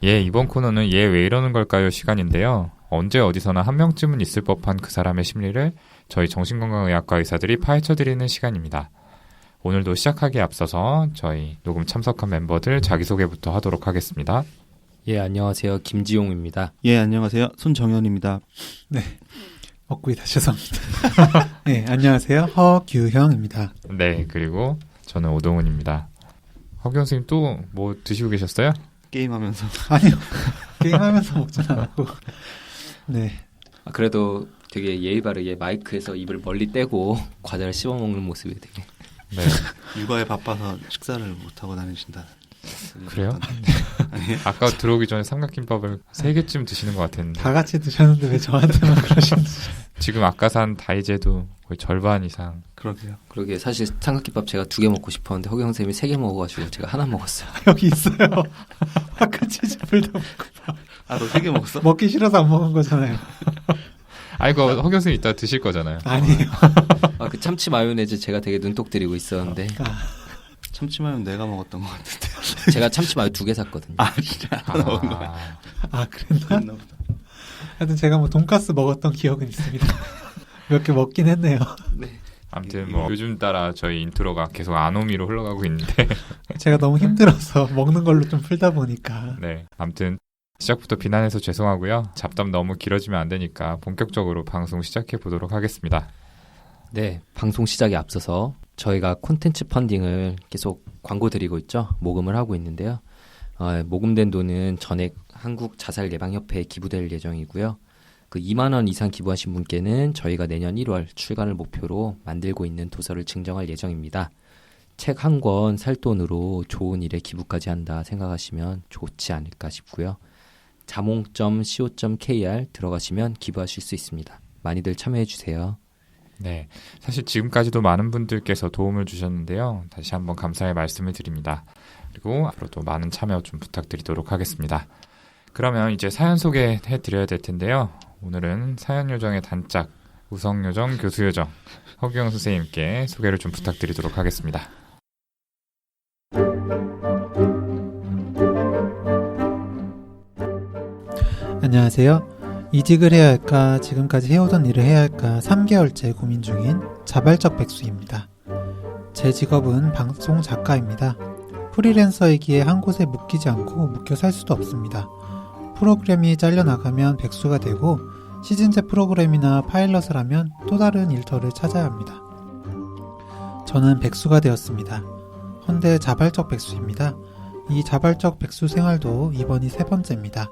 예, 이번 코너는 얘 왜 이러는 걸까요 시간인데요. 언제 어디서나 한 명쯤은 있을 법한 그 사람의 심리를 저희 정신건강의학과 의사들이 파헤쳐드리는 시간입니다. 오늘도 시작하기에 앞서서 저희 녹음 참석한 멤버들 자기소개부터 하도록 하겠습니다. 예, 안녕하세요. 김지용입니다. 예, 안녕하세요. 손정현입니다. 네, 먹구이다. 죄송합니다. 네, 안녕하세요. 허규형입니다. 네, 그리고 저는 오동훈입니다. 허규형 선생님 또 뭐 드시고 계셨어요? 게임하면서. 아니요. 게임하면서 먹진 않았고. 네. 그래도 되게 예의 바르게 마이크에서 입을 멀리 떼고 과자를 씹어 먹는 모습이 되게. 네. 육아에 바빠서 식사를 못하고 다니신다. 그래요? 아까 들어오기 전에 삼각김밥을 3개쯤 드시는 것 같았는데. 다 같이 드셨는데 왜 저한테만 그러시는지. 지금 아까 산 다이제도 거의 절반 이상. 그러게요. 그러게 사실 삼각김밥 제가 2개 먹고 싶었는데 허경 선생님이 3개 먹어가지고 제가 하나 먹었어요. 여기 있어요. 아까 치즈불닭 아, 너 3개 먹었어? 먹기 싫어서 안 먹은 거잖아요. 아, 이거 허경 선생님 이따 드실 거잖아요. 아니에요. 아, 그 참치 마요네즈 제가 되게 눈독 들이고 있었는데 참치마요는 내가 먹었던 것 같은데. 제가 참치 마요 2개 샀거든요. 아, 진짜? 하나 먹은 거야. 아, 그랬나? 하여튼 제가 뭐 돈가스 먹었던 기억은 있습니다. 몇 개 먹긴 했네요. 네. 아무튼 뭐 요즘 따라 저희 인트로가 계속 아노미로 흘러가고 있는데 제가 너무 힘들어서 먹는 걸로 좀 풀다 보니까. 네, 아무튼 시작부터 비난해서 죄송하고요. 잡담 너무 길어지면 안 되니까 본격적으로 방송 시작해 보도록 하겠습니다. 네, 방송 시작에 앞서서 저희가 콘텐츠 펀딩을 계속 광고 드리고 있죠. 모금을 하고 있는데요. 모금된 돈은 전액 한국자살예방협회에 기부될 예정이고요. 그 2만 원 이상 기부하신 분께는 저희가 내년 1월 출간을 목표로 만들고 있는 도서를 증정할 예정입니다. 책 한 권 살 돈으로 좋은 일에 기부까지 한다 생각하시면 좋지 않을까 싶고요. 자몽.co.kr 들어가시면 기부하실 수 있습니다. 많이들 참여해 주세요. 네, 사실 지금까지도 많은 분들께서 도움을 주셨는데요. 다시 한번 감사의 말씀을 드립니다. 그리고 앞으로도 많은 참여 좀 부탁드리도록 하겠습니다. 그러면 이제 사연 소개해 드려야 될 텐데요. 오늘은 사연 요정의 단짝, 우성 요정, 교수 요정, 허규영 선생님께 소개를 좀 부탁드리도록 하겠습니다. 안녕하세요. 이직을 해야 할까, 지금까지 해오던 일을 해야 할까 3개월째 고민 중인 자발적 백수입니다. 제 직업은 방송 작가입니다. 프리랜서이기에 한 곳에 묶이지 않고 묶여 살 수도 없습니다. 프로그램이 잘려나가면 백수가 되고 시즌제 프로그램이나 파일럿을 하면 또 다른 일터를 찾아야 합니다. 저는 백수가 되었습니다. 헌데 자발적 백수입니다. 이 자발적 백수 생활도 이번이 3번째입니다.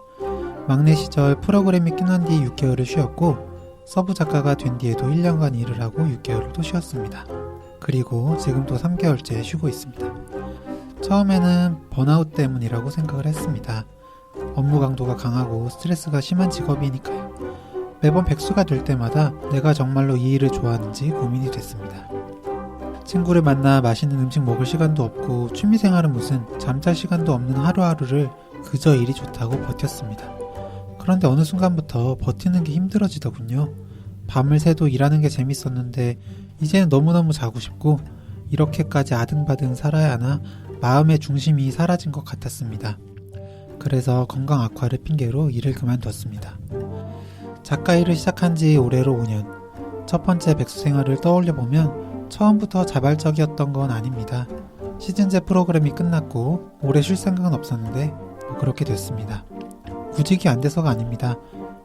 막내 시절 프로그램이 끝난 뒤 6개월을 쉬었고 서브 작가가 된 뒤에도 1년간 일을 하고 6개월을 또 쉬었습니다. 그리고 지금 또 3개월째 쉬고 있습니다. 처음에는 번아웃 때문이라고 생각을 했습니다. 업무 강도가 강하고 스트레스가 심한 직업이니까요. 매번 백수가 될 때마다 내가 정말로 이 일을 좋아하는지 고민이 됐습니다. 친구를 만나 맛있는 음식 먹을 시간도 없고 취미생활은 무슨 잠잘 시간도 없는 하루하루를 그저 일이 좋다고 버텼습니다. 그런데 어느 순간부터 버티는 게 힘들어지더군요. 밤을 새도 일하는 게 재밌었는데 이제는 너무너무 자고 싶고 이렇게까지 아등바등 살아야 하나 마음의 중심이 사라진 것 같았습니다. 그래서 건강 악화를 핑계로 일을 그만뒀습니다. 작가 일을 시작한 지 올해로 5년. 첫 번째 백수 생활을 떠올려보면 처음부터 자발적이었던 건 아닙니다. 시즌제 프로그램이 끝났고 오래 쉴 생각은 없었는데 그렇게 됐습니다. 구직이 안 돼서가 아닙니다.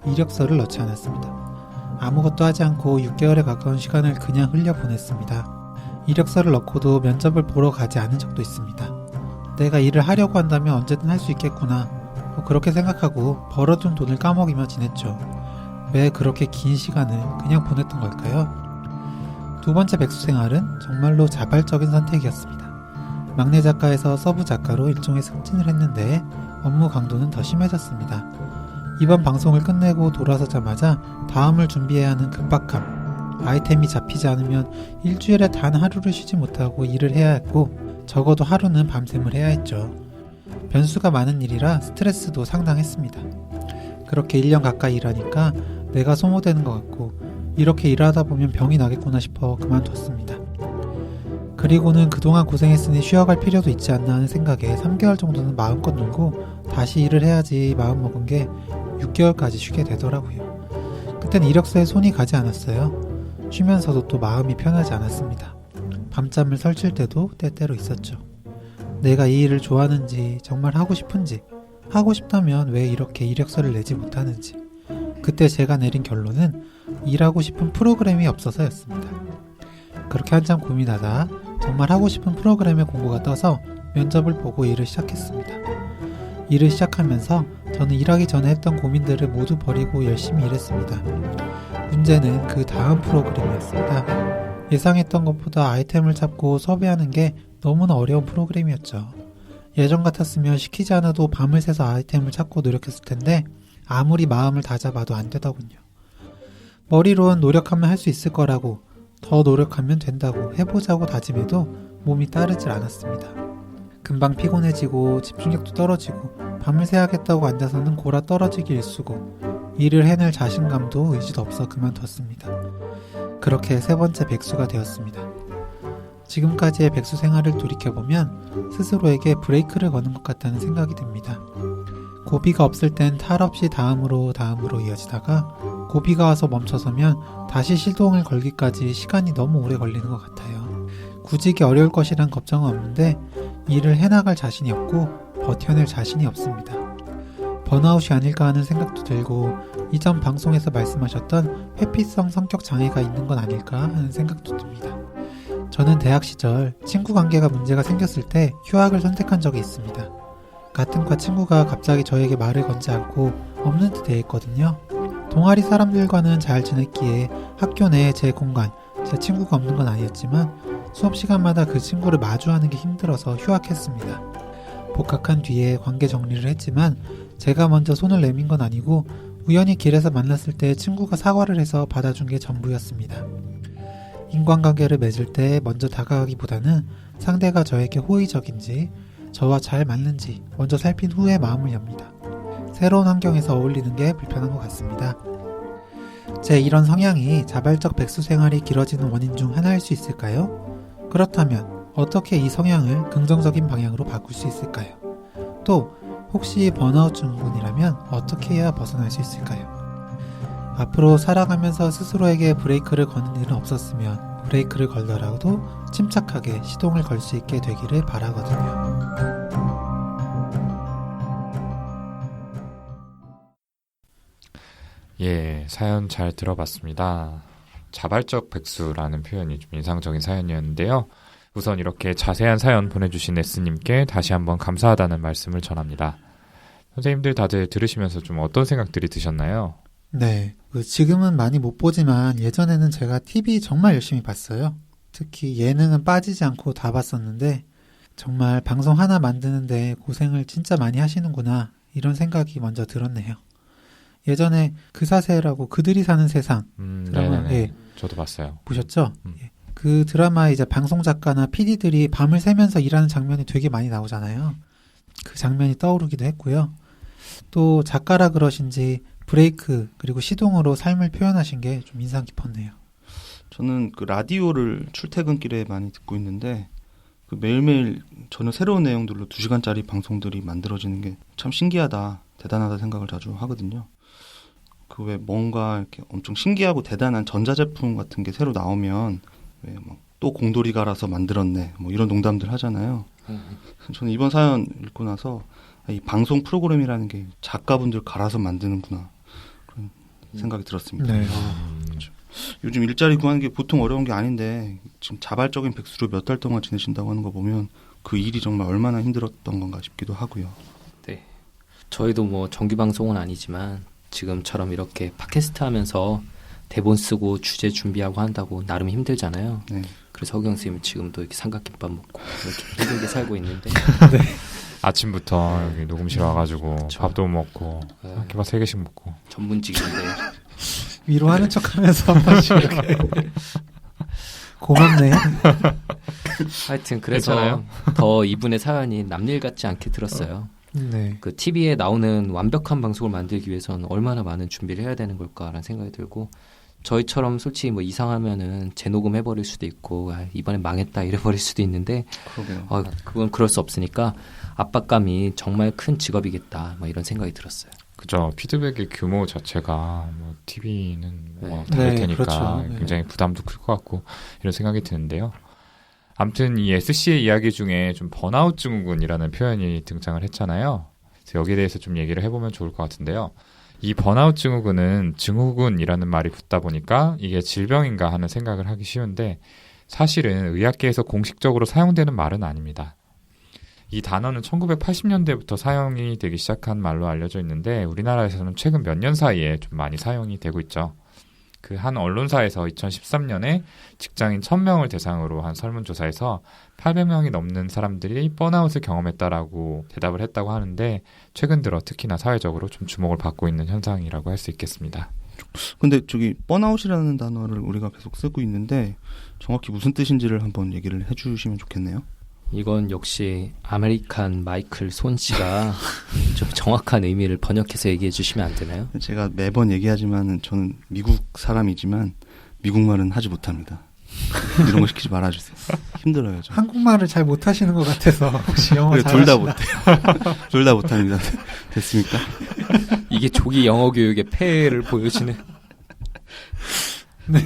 이력서를 넣지 않았습니다. 아무것도 하지 않고 6개월에 가까운 시간을 그냥 흘려보냈습니다. 이력서를 넣고도 면접을 보러 가지 않은 적도 있습니다. 내가 일을 하려고 한다면 언제든 할 수 있겠구나. 그렇게 생각하고 벌어둔 돈을 까먹이며 지냈죠. 왜 그렇게 긴 시간을 그냥 보냈던 걸까요? 두 번째 백수 생활은 정말로 자발적인 선택이었습니다. 막내 작가에서 서브 작가로 일종의 승진을 했는데 업무 강도는 더 심해졌습니다. 이번 방송을 끝내고 돌아서자마자 다음을 준비해야 하는 급박함, 아이템이 잡히지 않으면 일주일에 단 하루를 쉬지 못하고 일을 해야 했고 적어도 하루는 밤샘을 해야 했죠. 변수가 많은 일이라 스트레스도 상당했습니다. 그렇게 1년 가까이 일하니까 내가 소모되는 것 같고 이렇게 일하다 보면 병이 나겠구나 싶어 그만뒀습니다. 그리고는 그동안 고생했으니 쉬어갈 필요도 있지 않나 하는 생각에 3개월 정도는 마음껏 놀고 다시 일을 해야지 마음먹은 게 6개월까지 쉬게 되더라고요. 그땐 이력서에 손이 가지 않았어요. 쉬면서도 또 마음이 편하지 않았습니다. 밤잠을 설칠 때도 때때로 있었죠. 내가 이 일을 좋아하는지, 정말 하고 싶은지, 하고 싶다면 왜 이렇게 이력서를 내지 못하는지. 그때 제가 내린 결론은 일하고 싶은 프로그램이 없어서였습니다. 그렇게 한참 고민하다 정말 하고 싶은 프로그램의 공고가 떠서 면접을 보고 일을 시작했습니다. 일을 시작하면서 저는 일하기 전에 했던 고민들을 모두 버리고 열심히 일했습니다. 문제는 그 다음 프로그램이었습니다. 예상했던 것보다 아이템을 찾고 섭외하는 게 너무나 어려운 프로그램이었죠. 예전 같았으면 시키지 않아도 밤을 새서 아이템을 찾고 노력했을 텐데 아무리 마음을 다잡아도 안 되더군요. 머리로는 노력하면 할 수 있을 거라고, 더 노력하면 된다고 해보자고 다짐해도 몸이 따르질 않았습니다. 금방 피곤해지고 집중력도 떨어지고 밤을 새야겠다고 앉아서는 골아 떨어지기 일쑤고 일을 해낼 자신감도 의지도 없어 그만뒀습니다. 그렇게 세 번째 백수가 되었습니다. 지금까지의 백수 생활을 돌이켜보면 스스로에게 브레이크를 거는 것 같다는 생각이 듭니다. 고비가 없을 땐 탈 없이 다음으로 이어지다가 고비가 와서 멈춰서면 다시 시동을 걸기까지 시간이 너무 오래 걸리는 것 같아요. 구직이 어려울 것이란 걱정은 없는데 일을 해나갈 자신이 없고 버텨낼 자신이 없습니다. 번아웃이 아닐까 하는 생각도 들고 이전 방송에서 말씀하셨던 회피성 성격 장애가 있는 건 아닐까 하는 생각도 듭니다. 저는 대학 시절 친구 관계가 문제가 생겼을 때 휴학을 선택한 적이 있습니다. 같은 과 친구가 갑자기 저에게 말을 건지 않고 없는 듯 대했거든요. 동아리 사람들과는 잘 지냈기에 학교 내에 제 공간, 제 친구가 없는 건 아니었지만 수업 시간마다 그 친구를 마주하는 게 힘들어서 휴학했습니다. 복학한 뒤에 관계 정리를 했지만 제가 먼저 손을 내민 건 아니고 우연히 길에서 만났을 때 친구가 사과를 해서 받아준 게 전부였습니다. 인간관계를 맺을 때 먼저 다가가기보다는 상대가 저에게 호의적인지 저와 잘 맞는지 먼저 살핀 후에 마음을 엽니다. 새로운 환경에서 어울리는 게 불편한 것 같습니다. 제 이런 성향이 자발적 백수 생활이 길어지는 원인 중 하나일 수 있을까요? 그렇다면 어떻게 이 성향을 긍정적인 방향으로 바꿀 수 있을까요? 또 혹시 번아웃 증후군이라면 어떻게 해야 벗어날 수 있을까요? 앞으로 살아가면서 스스로에게 브레이크를 거는 일은 없었으면 브레이크를 걸더라도 침착하게 시동을 걸 수 있게 되기를 바라거든요. 예, 사연 잘 들어봤습니다. 자발적 백수라는 표현이 좀 인상적인 사연이었는데요. 우선 이렇게 자세한 사연 보내주신 S님께 다시 한번 감사하다는 말씀을 전합니다. 선생님들 다들 들으시면서 좀 어떤 생각들이 드셨나요? 네, 지금은 많이 못 보지만 예전에는 제가 TV 정말 열심히 봤어요. 특히 예능은 빠지지 않고 다 봤었는데 정말 방송 하나 만드는데 고생을 진짜 많이 하시는구나 이런 생각이 먼저 들었네요. 예전에 그 사세라고 그들이 사는 세상 드라마 예, 저도 봤어요. 보셨죠? 예. 그 드라마에 이제 방송 작가나 PD들이 밤을 새면서 일하는 장면이 되게 많이 나오잖아요. 그 장면이 떠오르기도 했고요. 또 작가라 그러신지 브레이크 그리고 시동으로 삶을 표현하신 게 좀 인상 깊었네요. 저는 그 라디오를 출퇴근길에 많이 듣고 있는데 그 매일매일 전혀 새로운 내용들로 2시간짜리 방송들이 만들어지는 게 참 신기하다, 대단하다 생각을 자주 하거든요. 그 왜 뭔가 이렇게 엄청 신기하고 대단한 전자제품 같은 게 새로 나오면 왜 막 또 공돌이 갈아서 만들었네 뭐 이런 농담들 하잖아요. 저는 이번 사연 읽고 나서 이 방송 프로그램이라는 게 작가분들 갈아서 만드는구나 그런 생각이 들었습니다. 네. 요즘 일자리 구하는 게 보통 어려운 게 아닌데 지금 자발적인 백수로 몇 달 동안 지내신다고 하는 거 보면 그 일이 정말 얼마나 힘들었던 건가 싶기도 하고요. 네. 저희도 뭐 정규 방송은 아니지만 지금처럼 이렇게 팟캐스트 하면서 대본 쓰고 주제 준비하고 한다고 나름 힘들잖아요. 네. 그래서 허경 선생님은 지금도 이렇게 삼각김밥 먹고 이렇게 힘들게 살고 있는데 네. 아침부터 여기 녹음실 와가지고 그쵸. 밥도 먹고 김밥 3개씩 먹고 전문직인데 위로하는 척하면서 한 번씩 이렇게 고맙네요. 하여튼 그래서 괜찮아요? 더 이분의 사연이 남일 같지 않게 들었어요. 네. 그 TV에 나오는 완벽한 방송을 만들기 위해서는 얼마나 많은 준비를 해야 되는 걸까라는 생각이 들고 저희처럼 솔직히 뭐 이상하면은 재녹음 해버릴 수도 있고 이번엔 망했다 이래버릴 수도 있는데 그러게요. 그건 그럴 수 없으니까 압박감이 정말 큰 직업이겠다 뭐 이런 생각이 들었어요. 그죠. 피드백의 규모 자체가 뭐 TV는 뭐 네. 다를 네, 테니까 그렇죠. 네. 굉장히 부담도 클 것 같고 이런 생각이 드는데요. 아무튼 이 SC의 이야기 중에 좀 번아웃 증후군이라는 표현이 등장을 했잖아요. 그래서 여기에 대해서 좀 얘기를 해보면 좋을 것 같은데요. 이 번아웃 증후군은 증후군이라는 말이 붙다 보니까 이게 질병인가 하는 생각을 하기 쉬운데 사실은 의학계에서 공식적으로 사용되는 말은 아닙니다. 이 단어는 1980년대부터 사용이 되기 시작한 말로 알려져 있는데 우리나라에서는 최근 몇 년 사이에 좀 많이 사용이 되고 있죠. 그 한 언론사에서 2013년에 직장인 1000명을 대상으로 한 설문조사에서 800명이 넘는 사람들이 번아웃을 경험했다라고 대답을 했다고 하는데 최근 들어 특히나 사회적으로 좀 주목을 받고 있는 현상이라고 할 수 있겠습니다. 근데 저기 번아웃이라는 단어를 우리가 계속 쓰고 있는데 정확히 무슨 뜻인지를 한번 얘기를 해주시면 좋겠네요. 이건 역시 아메리칸 마이클 손 씨가 좀 정확한 의미를 번역해서 얘기해 주시면 안 되나요? 제가 매번 얘기하지만 저는 미국 사람이지만 미국말은 하지 못합니다. 이런 거 시키지 말아주세요. 힘들어요. 저. 한국말을 잘 못하시는 것 같아서 혹시 영어 둘 다 잘하시나? 못해요. 둘 다 못합니다. 됐습니까? 이게 조기 영어 교육의 폐해를 보여주는. 네.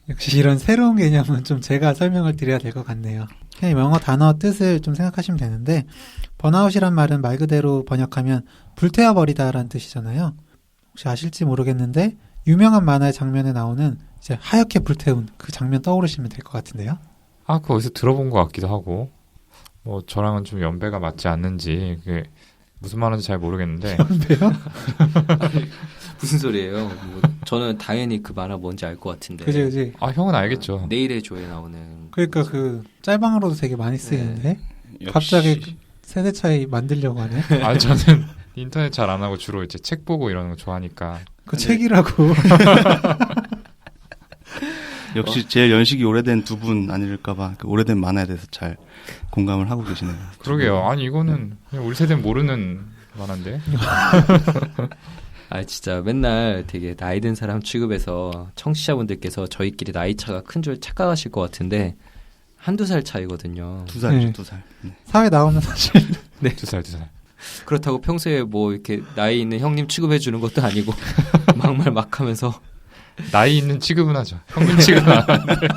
역시 이런 새로운 개념은 좀 제가 설명을 드려야 될 것 같네요. 그냥 영어 단어 뜻을 좀 생각하시면 되는데 번아웃이란 말은 말 그대로 번역하면 불태워버리다라는 뜻이잖아요. 혹시 아실지 모르겠는데 유명한 만화의 장면에 나오는 이제 하얗게 불태운 그 장면 떠오르시면 될 것 같은데요. 아, 그거 어디서 들어본 것 같기도 하고 뭐 저랑은 좀 연배가 맞지 않는지 그게 무슨 말인지 잘 모르겠는데 연배요? 무슨 소리예요? 뭐 저는 당연히 그 만화 뭔지 알 것 같은데. 그지. 아, 형은 알겠죠. 내일의 조에 나오는. 그러니까 그 짤방으로도 되게 많이 쓰이는데 역시 갑자기 세대 차이 만들려고 하네. 아, 저는 인터넷 잘 안 하고 주로 이제 책 보고 이러는 거 좋아하니까 그 책이라고. 역시 제일 연식이 오래된 두 분 아닐까봐 그 오래된 만화에 대해서 잘 공감을 하고 계시네요. 그러게요. 아니 이거는 그냥 우리 세대는 모르는 만화인데. 아 진짜 맨날 되게 나이 든 사람 취급해서 청취자분들께서 저희끼리 나이 차가 큰 줄 착각하실 것 같은데 한두 살 차이거든요. 2살이죠, 네. 2살. 네. 사회 나오면 사실 네. 2살. 그렇다고 평소에 뭐 이렇게 나이 있는 형님 취급해 주는 것도 아니고 막말 막 하면서 나이 있는 취급은 하죠. 형님 취급은 안 하는데.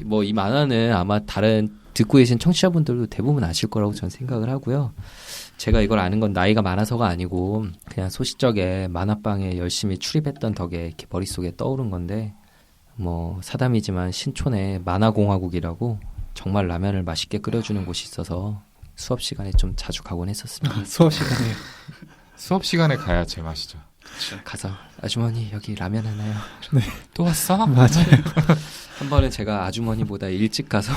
뭐 이 만화는 아마 다른 듣고 계신 청취자분들도 대부분 아실 거라고 저는 생각을 하고요. 제가 이걸 아는 건 나이가 많아서가 아니고 그냥 소시적에 만화방에 열심히 출입했던 덕에 이렇게 머릿속에 떠오른 건데 뭐 사담이지만 신촌에 만화공화국이라고 정말 라면을 맛있게 끓여주는 곳이 있어서 수업 시간에 좀 자주 가곤 했었습니다. 수업 시간에 수업 시간에 가야 제맛이죠. 가서 아주머니 여기 라면 하나요? 또 왔어? 맞아요. 한 번은 제가 아주머니보다 일찍 가서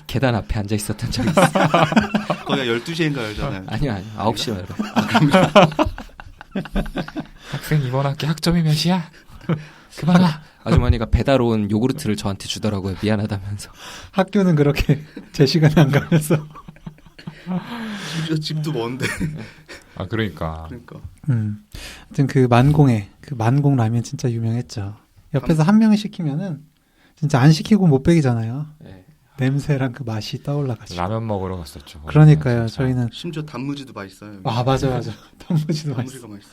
계단 앞에 앉아 있었던 적이 있어요. 거기가 12시인가 열잖아요. 아니요 9시에 열어요. 학생 이번 학기 학점이 몇이야? 그만 와. 아주머니가 배달 온 요구르트를 저한테 주더라고요. 미안하다면서. 학교는 그렇게 제 시간에 안 가면서. 심지어 집도 먼데. 아, 그러니까. 그러니까. 하여튼 그 만공에 그 만공 라면 진짜 유명했죠. 옆에서 한 명이 시키면은 진짜 안 시키고 못 베기잖아요. 네. 냄새랑 그 맛이 떠올라가지고. 라면 먹으러 갔었죠. 그러니까요. 진짜. 저희는 심지어 단무지도 맛있어요. 맞아. 단무지도 맛있어. 단무지가 맛있어.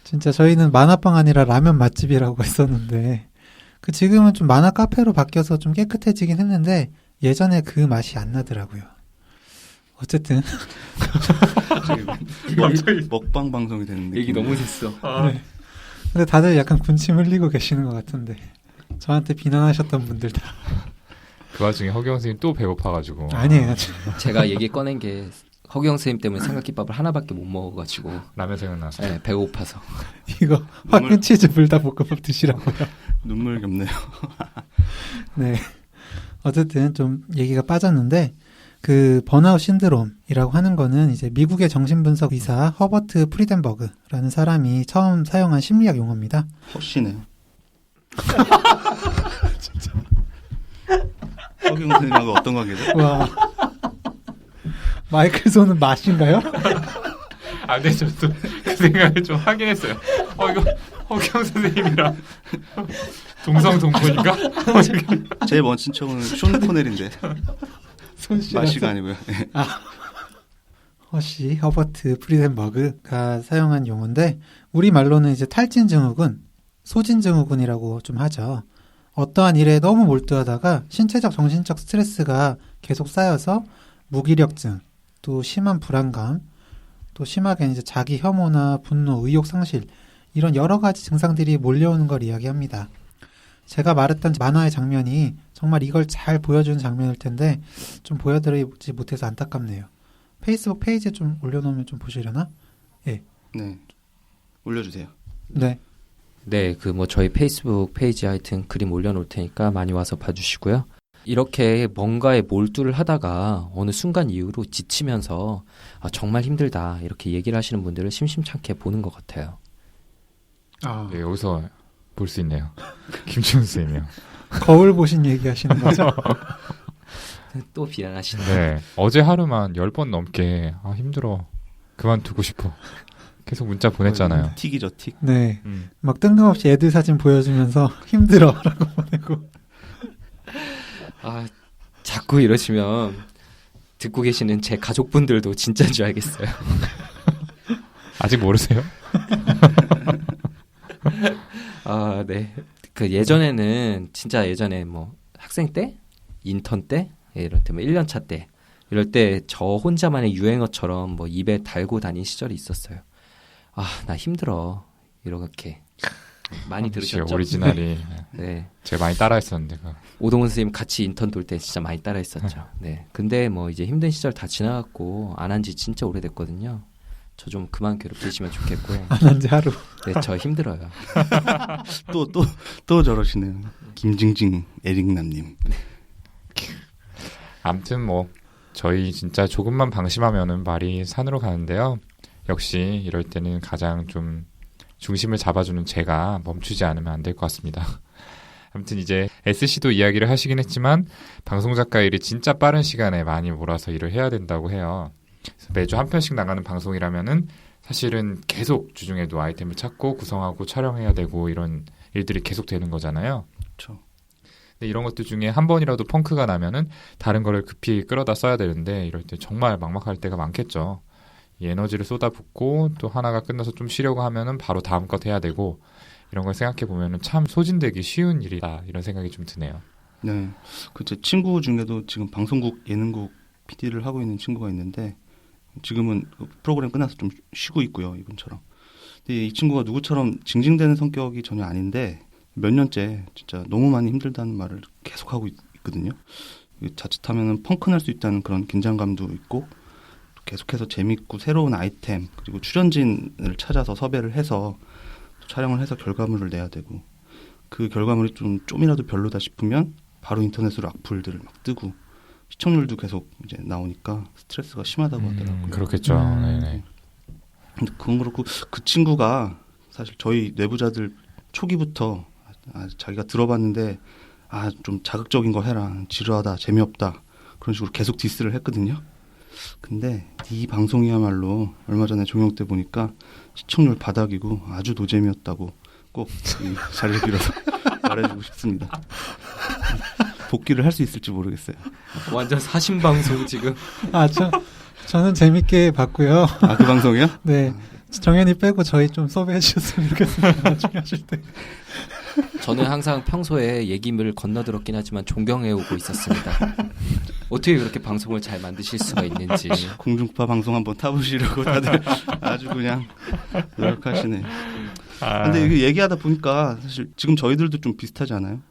진짜 저희는 만화방 아니라 라면 맛집이라고 했었는데 그 지금은 좀 만화 카페로 바뀌어서 좀 깨끗해지긴 했는데 예전에 그 맛이 안 나더라고요. 어쨌든 먹방 방송이 되는 느낌. 얘기 너무 됐어. 네. 근데 다들 약간 군침 흘리고 계시는 것 같은데 저한테 비난하셨던 분들 다 그 와중에 허경 선생님 또 배고파가지고. 아니에요. 제가 얘기 꺼낸 게 허경 선생님 때문에 삼각김밥을 하나밖에 못 먹어가지고 라면 생각나서. 네, 배고파서. 이거 화끈 치즈 불닭볶음밥 드시라고요. 눈물 겹네요. 네. 어쨌든 좀 얘기가 빠졌는데 그 번아웃 신드롬이라고 하는 거는 이제 미국의 정신분석 의사 허버트 프리덴버그라는 사람이 처음 사용한 심리학 용어입니다. 허씨네요. 진짜. 허경 선생님하고 어떤 관계죠? 와. 마이클 손은 맛인가요? 아, 근데 저도 그 생각을 좀 하긴 했어요. 이거 허경 선생님이랑 동성동포니까? 제 먼 친척은 쇼 코넬인데 손씨라서. 마씨가 아니고요. 허쉬, 허버트, 프리덴버그가 사용한 용어인데 우리말로는 이제 탈진 증후군, 소진 증후군이라고 좀 하죠. 어떠한 일에 너무 몰두하다가 신체적, 정신적 스트레스가 계속 쌓여서 무기력증, 또 심한 불안감, 또 심하게 이제 자기 혐오나 분노, 의욕 상실 이런 여러 가지 증상들이 몰려오는 걸 이야기합니다. 제가 말했던 만화의 장면이 정말 이걸 잘 보여주는 장면일 텐데 좀 보여드리지 못해서 안타깝네요. 페이스북 페이지에 좀 올려놓으면 좀 보시려나? 네, 올려주세요. 네. 네, 그 뭐 저희 페이스북 페이지 하여튼 그림 올려놓을 테니까 많이 와서 봐주시고요. 이렇게 뭔가에 몰두를 하다가 어느 순간 이후로 지치면서 정말 힘들다 이렇게 얘기를 하시는 분들을 심심찮게 보는 것 같아요. 네, 여기서 볼 수 있네요. 김치훈 선생님이요. 거울 보신 얘기 하시는 거죠? 또 비난하시네. 네, 어제 하루만 10번 넘게 힘들어, 그만두고 싶어 계속 문자 보냈잖아요. 틱이죠, 틱. 네. 막 뜬금없이 애들 사진 보여주면서 힘들어 라고 보내고. 자꾸 이러시면 듣고 계시는 제 가족분들도 진짜인 줄 알겠어요. 아직 모르세요? 네. 그 예전에는 진짜 예전에 뭐 학생 때, 인턴 때, 이럴 때 뭐 1년차 때 이럴 때 저 혼자만의 유행어처럼 뭐 입에 달고 다닌 시절이 있었어요. 나 힘들어. 이렇게 많이 들으셨죠? 오리지널이. 네. 제가 많이 따라했었는데. 오동훈 선생님 같이 인턴 돌 때 진짜 많이 따라했었죠. 네. 근데 뭐 이제 힘든 시절 다 지나갔고 안 한 지 진짜 오래됐거든요. 저 좀 그만 괴롭히시면 좋겠고요. 안 한 지 하루. 네, 저 힘들어요. 또 저러시네요. 김징징 에릭남님. 아무튼 뭐 저희 진짜 조금만 방심하면은 말이 산으로 가는데요. 역시 이럴 때는 가장 좀 중심을 잡아주는 제가 멈추지 않으면 안 될 것 같습니다. 아무튼 이제 SC도 이야기를 하시긴 했지만 방송작가 일이 진짜 빠른 시간에 많이 몰아서 일을 해야 된다고 해요. 그래서 매주 한 편씩 나가는 방송이라면은 사실은 계속 주중에도 아이템을 찾고 구성하고 촬영해야 되고 이런 일들이 계속 되는 거잖아요. 그렇죠. 근데 이런 것들 중에 한 번이라도 펑크가 나면은 다른 거를 급히 끌어다 써야 되는데 이럴 때 정말 막막할 때가 많겠죠. 이 에너지를 쏟아붓고 또 하나가 끝나서 좀 쉬려고 하면은 바로 다음 것 해야 되고 이런 걸 생각해 보면은 참 소진되기 쉬운 일이다 이런 생각이 좀 드네요. 네, 그 제 친구 중에도 지금 방송국 예능국 PD를 하고 있는 친구가 있는데 지금은 프로그램 끝나서 좀 쉬고 있고요, 이분처럼. 근데 이 친구가 누구처럼 징징대는 성격이 전혀 아닌데 몇 년째 진짜 너무 많이 힘들다는 말을 계속 하고 있거든요. 자칫하면은 펑크 날 수 있다는 그런 긴장감도 있고. 계속해서 재밌고 새로운 아이템 그리고 출연진을 찾아서 섭외를 해서 촬영을 해서 결과물을 내야 되고 그 결과물이 좀이라도 별로다 싶으면 바로 인터넷으로 악플들을 막 뜨고 시청률도 계속 이제 나오니까 스트레스가 심하다고 하더라고요. 그렇겠죠. 네네. 근데 그건 그렇고 그 친구가 사실 저희 내부자들 초기부터 자기가 들어봤는데 좀 자극적인 거 해라, 지루하다, 재미없다 그런 식으로 계속 디스를 했거든요. 근데 이 방송이야말로 얼마 전에 종영 때 보니까 시청률 바닥이고 아주 노잼이었다고 꼭 이 자리를 빌어서 말해주고 싶습니다. 복귀를 할 수 있을지 모르겠어요. 완전 사신방송 지금. 저는 재밌게 봤고요. 그 방송이요? 네. 정현이 빼고 저희 좀 섭외해 주셨으면 좋겠습니다. 나중에 하실 때. 저는 항상 평소에 얘기를 건너들었긴 하지만 존경해오고 있었습니다. 어떻게 그렇게 방송을 잘 만드실 수가 있는지. 공중파 방송 한번 타보시려고 다들 아주 그냥 노력하시네. 근데 이거 얘기하다 보니까 사실 지금 저희들도 좀 비슷하지 않아요?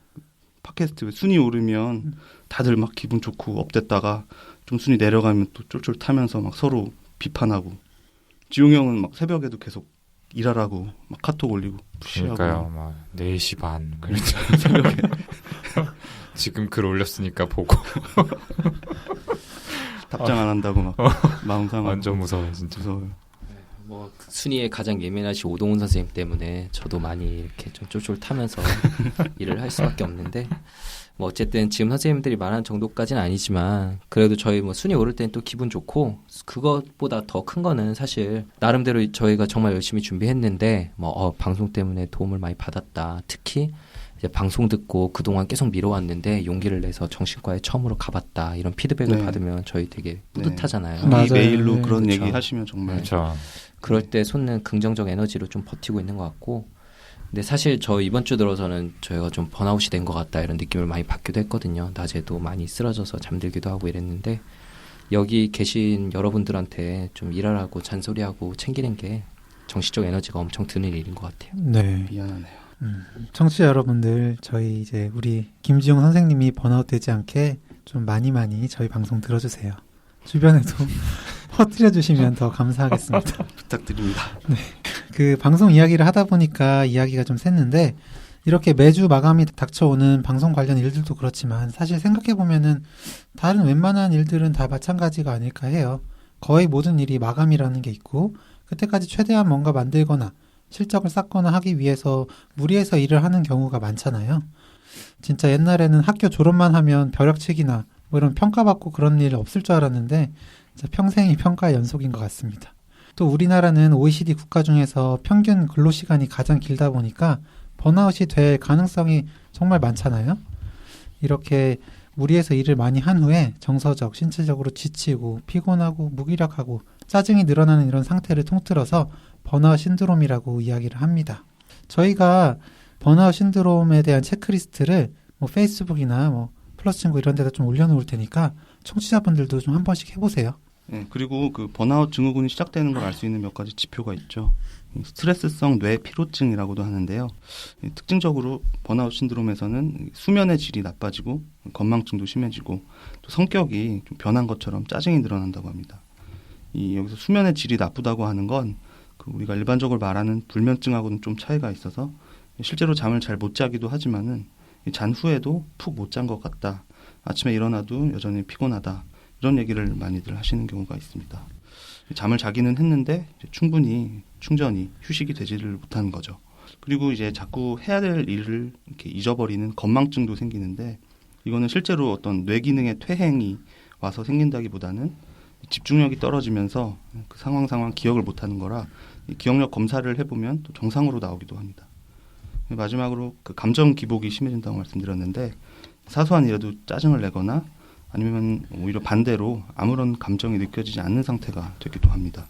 팟캐스트 순위 오르면 다들 막 기분 좋고 업됐다가 좀 순위 내려가면 또 쫄쫄 타면서 막 서로 비판하고. 지용 형은 막 새벽에도 계속 일하라고 막 카톡 올리고 푸시하고. 그러니까요. 막 4시 반 새벽에 지금 글 올렸으니까 보고 답장 안 한다고 막 마음 상하고. 완전 무서워요, 진짜. 무서워요. 뭐 순위에 가장 예민하신 오동훈 선생님 때문에 저도 많이 이렇게 좀 쫄쫄 타면서 일을 할 수밖에 없는데 뭐 어쨌든 지금 선생님들이 말하는 정도까지는 아니지만 그래도 저희 뭐 순위 오를 때는 또 기분 좋고 그것보다 더 큰 거는 사실 나름대로 저희가 정말 열심히 준비했는데 뭐 방송 때문에 도움을 많이 받았다. 특히 이제 방송 듣고 그동안 계속 미뤄왔는데 용기를 내서 정신과에 처음으로 가봤다. 이런 피드백을 네. 받으면 저희 되게 뿌듯하잖아요. 맞아요. 이 메일로 네, 그런 그렇죠. 얘기 하시면 정말 그렇죠. 그럴 때 솟는 긍정적 에너지로 좀 버티고 있는 것 같고 근데 사실 저 이번 주 들어서는 저희가 좀 번아웃이 된 것 같다 이런 느낌을 많이 받기도 했거든요. 낮에도 많이 쓰러져서 잠들기도 하고 이랬는데 여기 계신 여러분들한테 좀 일하라고 잔소리하고 챙기는 게 정신적 에너지가 엄청 드는 일인 것 같아요. 네. 미안하네요. 청취자 여러분들, 저희 이제 우리 김지용 선생님이 번아웃 되지 않게 좀 많이 저희 방송 들어주세요. 주변에도 퍼뜨려 주시면 더 감사하겠습니다. 부탁드립니다. 그 방송 이야기를 하다 보니까 이야기가 좀 샜는데 이렇게 매주 마감이 닥쳐오는 방송 관련 일들도 그렇지만 사실 생각해보면은 다른 웬만한 일들은 다 마찬가지가 아닐까 해요. 거의 모든 일이 마감이라는 게 있고 그때까지 최대한 뭔가 만들거나 실적을 쌓거나 하기 위해서 무리해서 일을 하는 경우가 많잖아요. 진짜 옛날에는 학교 졸업만 하면 벼락치기나 뭐 이런 평가받고 그런 일 없을 줄 알았는데 진짜 평생이 평가의 연속인 것 같습니다. 또 우리나라는 OECD 국가 중에서 평균 근로시간이 가장 길다 보니까 번아웃이 될 가능성이 정말 많잖아요. 이렇게 무리해서 일을 많이 한 후에 정서적, 신체적으로 지치고 피곤하고 무기력하고 짜증이 늘어나는 이런 상태를 통틀어서 번아웃 신드롬이라고 이야기를 합니다. 저희가 번아웃 신드롬에 대한 체크리스트를 뭐 페이스북이나 뭐 플러스 친구 이런 데다 좀 올려놓을 테니까 청취자분들도 좀 한 번씩 해보세요. 네, 그리고 그 번아웃 증후군이 시작되는 걸 알 수 있는 몇 가지 지표가 있죠. 스트레스성 뇌 피로증이라고도 하는데요. 특징적으로 번아웃 신드롬에서는 수면의 질이 나빠지고 건망증도 심해지고 또 성격이 좀 변한 것처럼 짜증이 늘어난다고 합니다. 여기서 수면의 질이 나쁘다고 하는 건 우리가 일반적으로 말하는 불면증하고는 좀 차이가 있어서 실제로 잠을 잘 못 자기도 하지만은 잔 후에도 푹 못 잔 것 같다. 아침에 일어나도 여전히 피곤하다. 이런 얘기를 많이들 하시는 경우가 있습니다. 잠을 자기는 했는데 충분히 충전이 휴식이 되지를 못하는 거죠. 그리고 이제 자꾸 해야 될 일을 이렇게 잊어버리는 건망증도 생기는데 이거는 실제로 어떤 뇌 기능의 퇴행이 와서 생긴다기보다는 집중력이 떨어지면서 그 상황 기억을 못하는 거라 기억력 검사를 해보면 또 정상으로 나오기도 합니다. 마지막으로 그 감정 기복이 심해진다고 말씀드렸는데 사소한 일에도 짜증을 내거나 아니면 오히려 반대로 아무런 감정이 느껴지지 않는 상태가 되기도 합니다.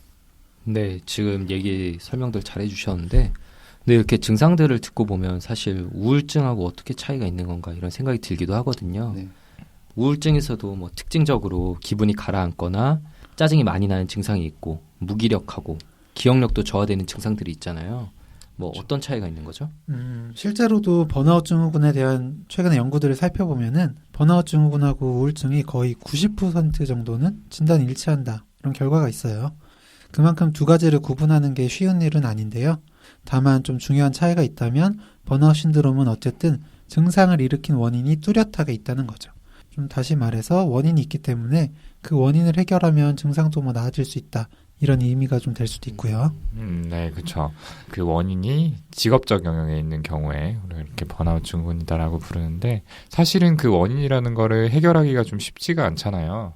네, 지금 얘기 설명들 잘 해주셨는데 근데 이렇게 증상들을 듣고 보면 사실 우울증하고 어떻게 차이가 있는 건가 이런 생각이 들기도 하거든요. 네. 우울증에서도 뭐 특징적으로 기분이 가라앉거나 짜증이 많이 나는 증상이 있고 무기력하고 기억력도 저하되는 증상들이 있잖아요. 뭐 어떤 차이가 있는 거죠? 실제로도 번아웃 증후군에 대한 최근의 연구들을 살펴보면은 번아웃 증후군하고 우울증이 거의 90% 정도는 진단이 일치한다. 이런 결과가 있어요. 그만큼 두 가지를 구분하는 게 쉬운 일은 아닌데요. 다만 좀 중요한 차이가 있다면 번아웃 신드롬은 어쨌든 증상을 일으킨 원인이 뚜렷하게 있다는 거죠. 좀 다시 말해서 원인이 있기 때문에 그 원인을 해결하면 증상도 뭐 나아질 수 있다. 이런 의미가 좀 될 수도 있고요. 네, 그렇죠. 그 원인이 직업적 영역에 있는 경우에 우리가 이렇게 번아웃 증후군이다라고 부르는데 사실은 그 원인이라는 거를 해결하기가 좀 쉽지가 않잖아요.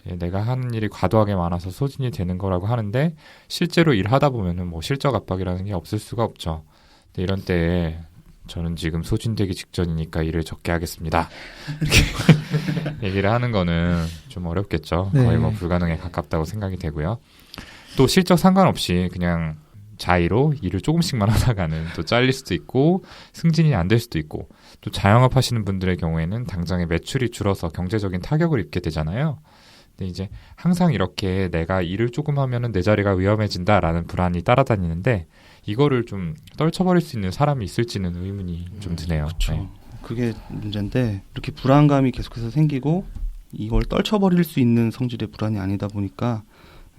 이제 내가 하는 일이 과도하게 많아서 소진이 되는 거라고 하는데 실제로 일하다 보면은 뭐 실적 압박이라는 게 없을 수가 없죠. 근데 이런 때에 저는 지금 소진되기 직전이니까 일을 적게 하겠습니다. 이렇게 얘기를 하는 거는 좀 어렵겠죠. 네. 거의 뭐 불가능에 가깝다고 생각이 되고요. 또 실적 상관없이 그냥 자의로 일을 조금씩만 하다가는 또 잘릴 수도 있고 승진이 안 될 수도 있고 또 자영업 하시는 분들의 경우에는 당장에 매출이 줄어서 경제적인 타격을 입게 되잖아요. 근데 이제 항상 이렇게 내가 일을 조금 하면은 내 자리가 위험해진다라는 불안이 따라다니는데 이거를 좀 떨쳐버릴 수 있는 사람이 있을지는 의문이 좀 드네요. 그렇죠. 네. 그게 문제인데 이렇게 불안감이 계속해서 생기고 이걸 떨쳐버릴 수 있는 성질의 불안이 아니다 보니까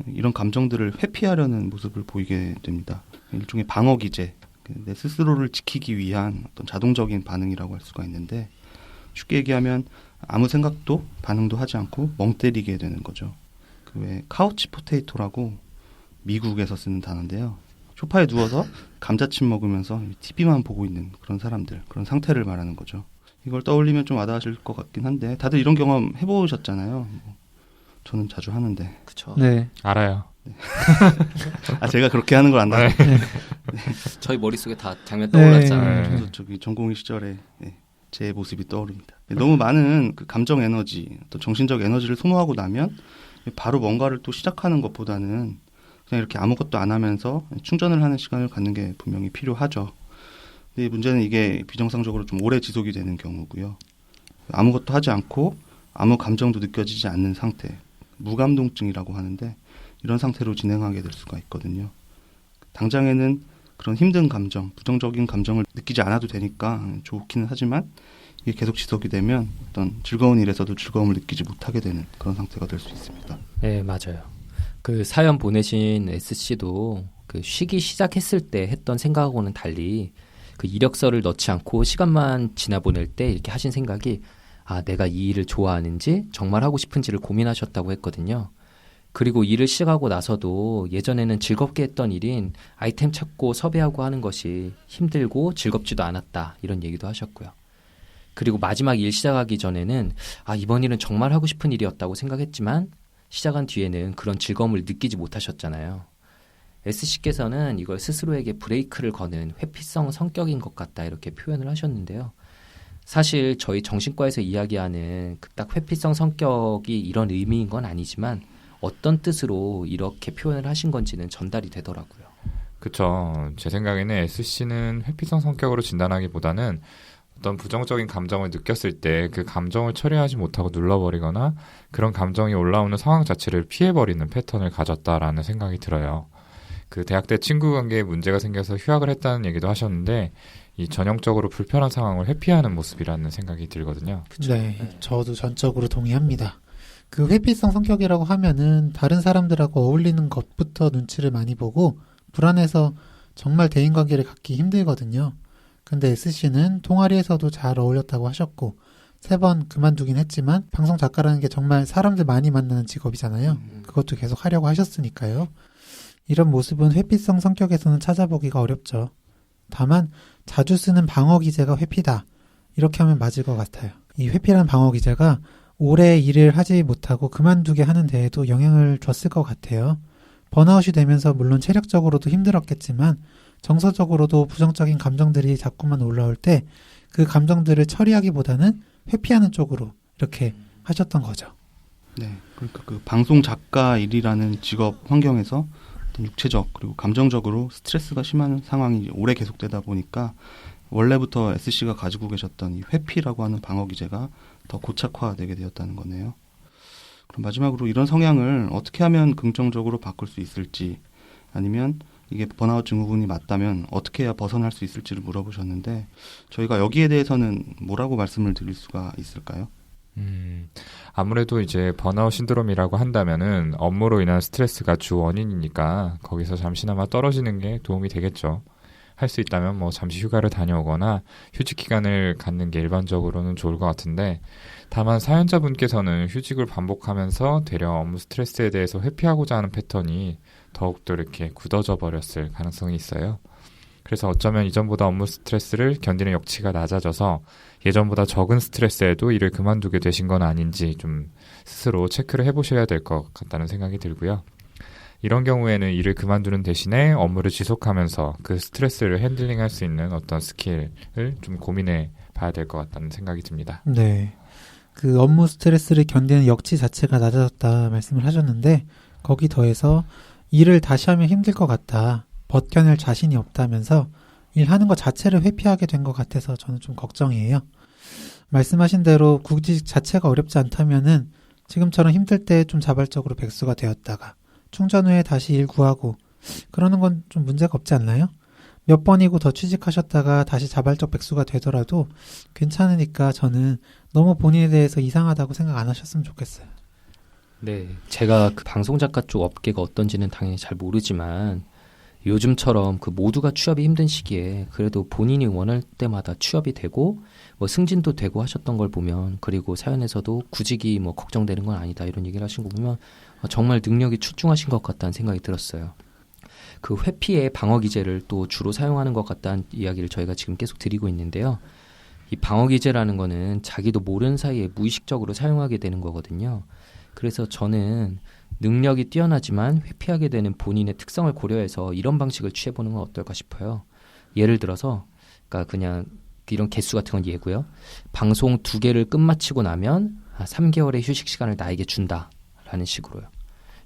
이런 감정들을 회피하려는 모습을 보이게 됩니다. 일종의 방어 기제, 내 스스로를 지키기 위한 어떤 자동적인 반응이라고 할 수가 있는데 쉽게 얘기하면 아무 생각도 반응도 하지 않고 멍 때리게 되는 거죠. 그 왜 카우치 포테이토라고 미국에서 쓰는 단어인데요. 소파에 누워서 감자칩 먹으면서 TV만 보고 있는 그런 사람들, 그런 상태를 말하는 거죠. 이걸 떠올리면 좀 와닿으실 것 같긴 한데 다들 이런 경험 해보셨잖아요. 저는 자주 하는데. 그쵸. 네. 알아요. 제가 그렇게 하는 걸 안다고. 네. 저희 머릿속에 다 장면 떠올랐잖아요. 네. 저도 저기 전공의 시절에 제 모습이 떠오릅니다. 너무 많은 그 감정 에너지, 또 정신적 에너지를 소모하고 나면 바로 뭔가를 또 시작하는 것보다는 그냥 이렇게 아무것도 안 하면서 충전을 하는 시간을 갖는 게 분명히 필요하죠. 근데 문제는 이게 비정상적으로 좀 오래 지속이 되는 경우고요. 아무것도 하지 않고 아무 감정도 느껴지지 않는 상태, 무감동증이라고 하는데 이런 상태로 진행하게 될 수가 있거든요. 당장에는 그런 힘든 감정, 부정적인 감정을 느끼지 않아도 되니까 좋기는 하지만 이게 계속 지속이 되면 어떤 즐거운 일에서도 즐거움을 느끼지 못하게 되는 그런 상태가 될 수 있습니다. 네, 맞아요. 그 사연 보내신 S씨도 그 쉬기 시작했을 때 했던 생각하고는 달리 그 이력서를 넣지 않고 시간만 지나보낼 때 이렇게 하신 생각이 내가 이 일을 좋아하는지 정말 하고 싶은지를 고민하셨다고 했거든요. 그리고 일을 시작하고 나서도 예전에는 즐겁게 했던 일인 아이템 찾고 섭외하고 하는 것이 힘들고 즐겁지도 않았다 이런 얘기도 하셨고요. 그리고 마지막 일 시작하기 전에는 이번 일은 정말 하고 싶은 일이었다고 생각했지만 시작한 뒤에는 그런 즐거움을 느끼지 못하셨잖아요. S씨께서는 이걸 스스로에게 브레이크를 거는 회피성 성격인 것 같다 이렇게 표현을 하셨는데요. 사실 저희 정신과에서 이야기하는 딱 회피성 성격이 이런 의미인 건 아니지만 어떤 뜻으로 이렇게 표현을 하신 건지는 전달이 되더라고요. 그쵸. 제 생각에는 S씨는 회피성 성격으로 진단하기보다는 어떤 부정적인 감정을 느꼈을 때 그 감정을 처리하지 못하고 눌러버리거나 그런 감정이 올라오는 상황 자체를 피해버리는 패턴을 가졌다라는 생각이 들어요. 그 대학 때 친구 관계에 문제가 생겨서 휴학을 했다는 얘기도 하셨는데 이 전형적으로 불편한 상황을 회피하는 모습이라는 생각이 들거든요. 네, 저도 전적으로 동의합니다. 그 회피성 성격이라고 하면은 다른 사람들하고 어울리는 것부터 눈치를 많이 보고 불안해서 정말 대인관계를 갖기 힘들거든요. 근데 S씨는 동아리에서도 잘 어울렸다고 하셨고 3번 그만두긴 했지만 방송 작가라는 게 정말 사람들 많이 만나는 직업이잖아요. 그것도 계속 하려고 하셨으니까요. 이런 모습은 회피성 성격에서는 찾아보기가 어렵죠. 다만 자주 쓰는 방어 기제가 회피다. 이렇게 하면 맞을 것 같아요. 이 회피라는 방어 기제가 오래 일을 하지 못하고 그만두게 하는 데에도 영향을 줬을 것 같아요. 번아웃이 되면서 물론 체력적으로도 힘들었겠지만 정서적으로도 부정적인 감정들이 자꾸만 올라올 때 그 감정들을 처리하기보다는 회피하는 쪽으로 이렇게 하셨던 거죠. 네, 그러니까 그 방송 작가 일이라는 직업 환경에서 어떤 육체적 그리고 감정적으로 스트레스가 심한 상황이 오래 계속되다 보니까 원래부터 S씨가 가지고 계셨던 이 회피라고 하는 방어 기제가 더 고착화되게 되었다는 거네요. 그럼 마지막으로 이런 성향을 어떻게 하면 긍정적으로 바꿀 수 있을지 아니면 이게 번아웃 증후군이 맞다면 어떻게 해야 벗어날 수 있을지를 물어보셨는데 저희가 여기에 대해서는 뭐라고 말씀을 드릴 수가 있을까요? 아무래도 이제 번아웃 신드롬이라고 한다면은 업무로 인한 스트레스가 주 원인이니까 거기서 잠시나마 떨어지는 게 도움이 되겠죠. 할 수 있다면 뭐 잠시 휴가를 다녀오거나 휴직 기간을 갖는 게 일반적으로는 좋을 것 같은데 다만 사연자분께서는 휴직을 반복하면서 되려 업무 스트레스에 대해서 회피하고자 하는 패턴이 더욱더 이렇게 굳어져 버렸을 가능성이 있어요. 그래서 어쩌면 이전보다 업무 스트레스를 견디는 역치가 낮아져서 예전보다 적은 스트레스에도 일을 그만두게 되신 건 아닌지 좀 스스로 체크를 해보셔야 될 것 같다는 생각이 들고요. 이런 경우에는 일을 그만두는 대신에 업무를 지속하면서 그 스트레스를 핸들링할 수 있는 어떤 스킬을 좀 고민해 봐야 될 것 같다는 생각이 듭니다. 네. 그 업무 스트레스를 견디는 역치 자체가 낮아졌다 말씀을 하셨는데 거기 더해서 일을 다시 하면 힘들 것 같다. 버텨낼 자신이 없다면서 일하는 것 자체를 회피하게 된 것 같아서 저는 좀 걱정이에요. 말씀하신 대로 구직 자체가 어렵지 않다면은 지금처럼 힘들 때 좀 자발적으로 백수가 되었다가 충전 후에 다시 일 구하고 그러는 건 좀 문제가 없지 않나요? 몇 번이고 더 취직하셨다가 다시 자발적 백수가 되더라도 괜찮으니까 저는 너무 본인에 대해서 이상하다고 생각 안 하셨으면 좋겠어요. 네, 제가 그 방송 작가 쪽 업계가 어떤지는 당연히 잘 모르지만 요즘처럼 그 모두가 취업이 힘든 시기에 그래도 본인이 원할 때마다 취업이 되고 뭐 승진도 되고 하셨던 걸 보면 그리고 사연에서도 구직이 뭐 걱정되는 건 아니다 이런 얘기를 하신 거 보면 정말 능력이 출중하신 것 같다는 생각이 들었어요. 그 회피의 방어 기제를 또 주로 사용하는 것 같다는 이야기를 저희가 지금 계속 드리고 있는데요. 이 방어 기제라는 거는 자기도 모르는 사이에 무의식적으로 사용하게 되는 거거든요. 그래서 저는 능력이 뛰어나지만 회피하게 되는 본인의 특성을 고려해서 이런 방식을 취해보는 건 어떨까 싶어요. 예를 들어서 그러니까 그냥 이런 개수 같은 건 예고요. 방송 2개를 끝마치고 나면 3개월의 휴식 시간을 나에게 준다라는 식으로요.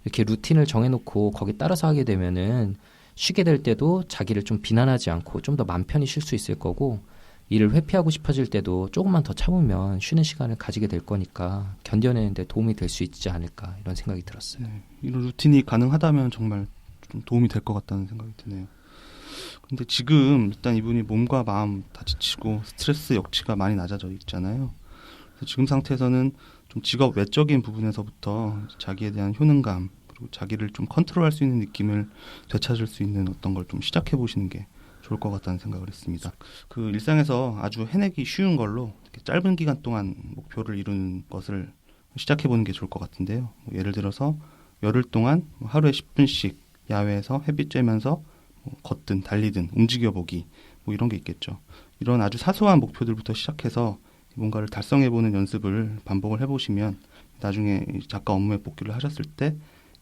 이렇게 루틴을 정해놓고 거기에 따라서 하게 되면은 쉬게 될 때도 자기를 좀 비난하지 않고 좀 더 맘 편히 쉴 수 있을 거고, 일을 회피하고 싶어질 때도 조금만 더 참으면 쉬는 시간을 가지게 될 거니까 견뎌내는데 도움이 될 수 있지 않을까 이런 생각이 들었어요. 네, 이런 루틴이 가능하다면 정말 좀 도움이 될 것 같다는 생각이 드네요. 근데 지금 일단 이분이 몸과 마음 다 지치고 스트레스 역치가 많이 낮아져 있잖아요. 그래서 지금 상태에서는 좀 직업 외적인 부분에서부터 자기에 대한 효능감, 그리고 자기를 좀 컨트롤할 수 있는 느낌을 되찾을 수 있는 어떤 걸 좀 시작해 보시는 게 좋을 것 같다는 생각을 했습니다. 그 일상에서 아주 해내기 쉬운 걸로 이렇게 짧은 기간 동안 목표를 이루는 것을 시작해 보는 게 좋을 것 같은데요. 예를 들어서 열흘 동안 하루에 10분씩 야외에서 햇빛 쬐면서 걷든 달리든 움직여보기 이런 게 있겠죠. 이런 아주 사소한 목표들부터 시작해서 뭔가를 달성해보는 연습을 반복을 해보시면 나중에 작가 업무에 복귀를 하셨을 때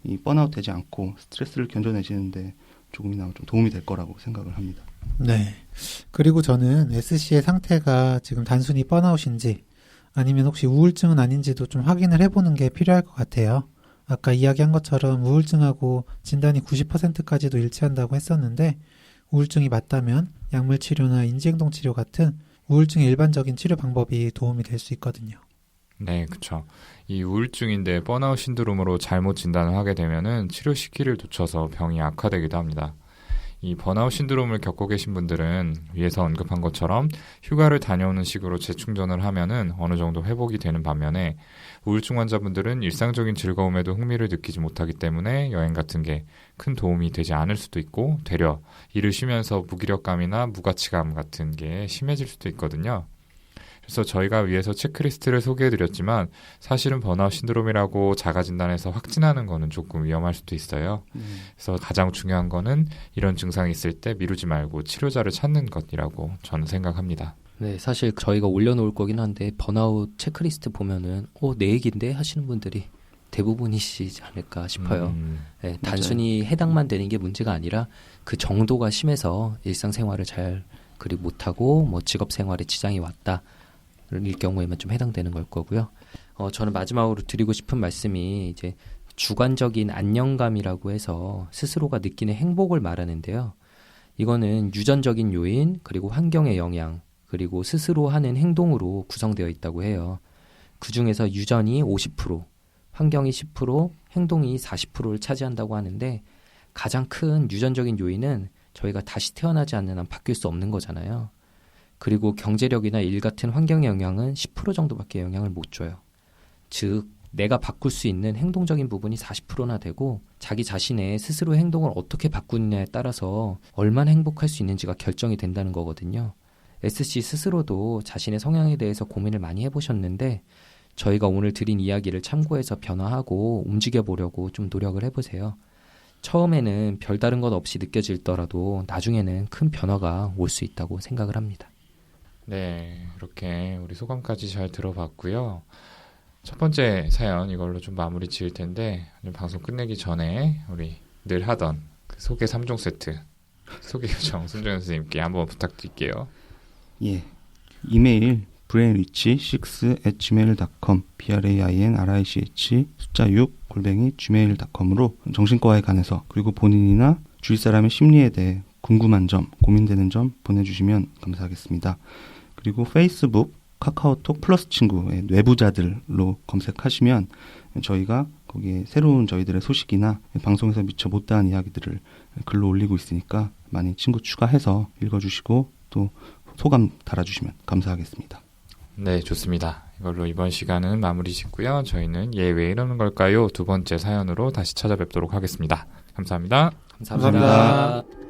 이 번아웃 되지 않고 스트레스를 견뎌내시는데 조금이나마 좀 도움이 될 거라고 생각을 합니다. 네. 그리고 저는 S씨의 상태가 지금 단순히 번아웃인지 아니면 혹시 우울증은 아닌지도 좀 확인을 해보는 게 필요할 것 같아요. 아까 이야기한 것처럼 우울증하고 진단이 90%까지도 일치한다고 했었는데, 우울증이 맞다면 약물 치료나 인지행동 치료 같은 우울증의 일반적인 치료 방법이 도움이 될 수 있거든요. 네, 그렇죠. 이 우울증인데 번아웃 신드롬으로 잘못 진단을 하게 되면은 치료 시기를 놓쳐서 병이 악화되기도 합니다. 이 번아웃 신드롬을 겪고 계신 분들은 위에서 언급한 것처럼 휴가를 다녀오는 식으로 재충전을 하면은 어느 정도 회복이 되는 반면에, 우울증 환자분들은 일상적인 즐거움에도 흥미를 느끼지 못하기 때문에 여행 같은 게 큰 도움이 되지 않을 수도 있고, 되려 일을 쉬면서 무기력감이나 무가치감 같은 게 심해질 수도 있거든요. 그래서 저희가 위에서 체크리스트를 소개해드렸지만 사실은 번아웃 신드롬이라고 자가진단해서 확진하는 거는 조금 위험할 수도 있어요. 그래서 가장 중요한 거는 이런 증상이 있을 때 미루지 말고 치료자를 찾는 것이라고 저는 생각합니다. 네, 사실 저희가 올려놓을 거긴 한데 번아웃 체크리스트 보면은 내 얘기인데 하시는 분들이 대부분이시지 않을까 싶어요. 네, 단순히 해당만 되는 게 문제가 아니라 그 정도가 심해서 일상생활을 잘 그리 못하고 직업 생활에 지장이 왔다 일 경우에만 좀 해당되는 걸 거고요. 저는 마지막으로 드리고 싶은 말씀이 이제 주관적인 안정감이라고 해서 스스로가 느끼는 행복을 말하는데요. 이거는 유전적인 요인, 그리고 환경의 영향, 그리고 스스로 하는 행동으로 구성되어 있다고 해요. 그중에서 유전이 50%, 환경이 10%, 행동이 40%를 차지한다고 하는데, 가장 큰 유전적인 요인은 저희가 다시 태어나지 않는 한 바뀔 수 없는 거잖아요. 그리고 경제력이나 일 같은 환경의 영향은 10% 정도밖에 영향을 못 줘요. 즉 내가 바꿀 수 있는 행동적인 부분이 40%나 되고, 자기 자신의 스스로 행동을 어떻게 바꾸느냐에 따라서 얼마나 행복할 수 있는지가 결정이 된다는 거거든요. SC 스스로도 자신의 성향에 대해서 고민을 많이 해보셨는데, 저희가 오늘 드린 이야기를 참고해서 변화하고 움직여보려고 좀 노력을 해보세요. 처음에는 별다른 것 없이 느껴질더라도 나중에는 큰 변화가 올 수 있다고 생각을 합니다. 네, 이렇게 우리 소감까지 잘 들어봤고요. 첫 번째 사연 이걸로 좀 마무리 지을 텐데, 방송 끝내기 전에 우리 늘 하던 그 소개 3종 세트 소개 요청 손정현 선생님께 한번 부탁드릴게요. 예, 이메일 brainrich6@gmail.com brainrich 숫자 6@gmail.com으로 정신과에 관해서, 그리고 본인이나 주위 사람의 심리에 대해 궁금한 점, 고민되는 점 보내주시면 감사하겠습니다. 그리고 페이스북, 카카오톡 플러스 친구의 뇌부자들로 검색하시면 저희가 거기에 새로운 저희들의 소식이나 방송에서 미처 못다한 이야기들을 글로 올리고 있으니까 많이 친구 추가해서 읽어주시고 또 소감 달아주시면 감사하겠습니다. 네, 좋습니다. 이걸로 이번 시간은 마무리 짓고요. 저희는 얘 왜 이러는 걸까요? 두 번째 사연으로 다시 찾아뵙도록 하겠습니다. 감사합니다. 감사합니다.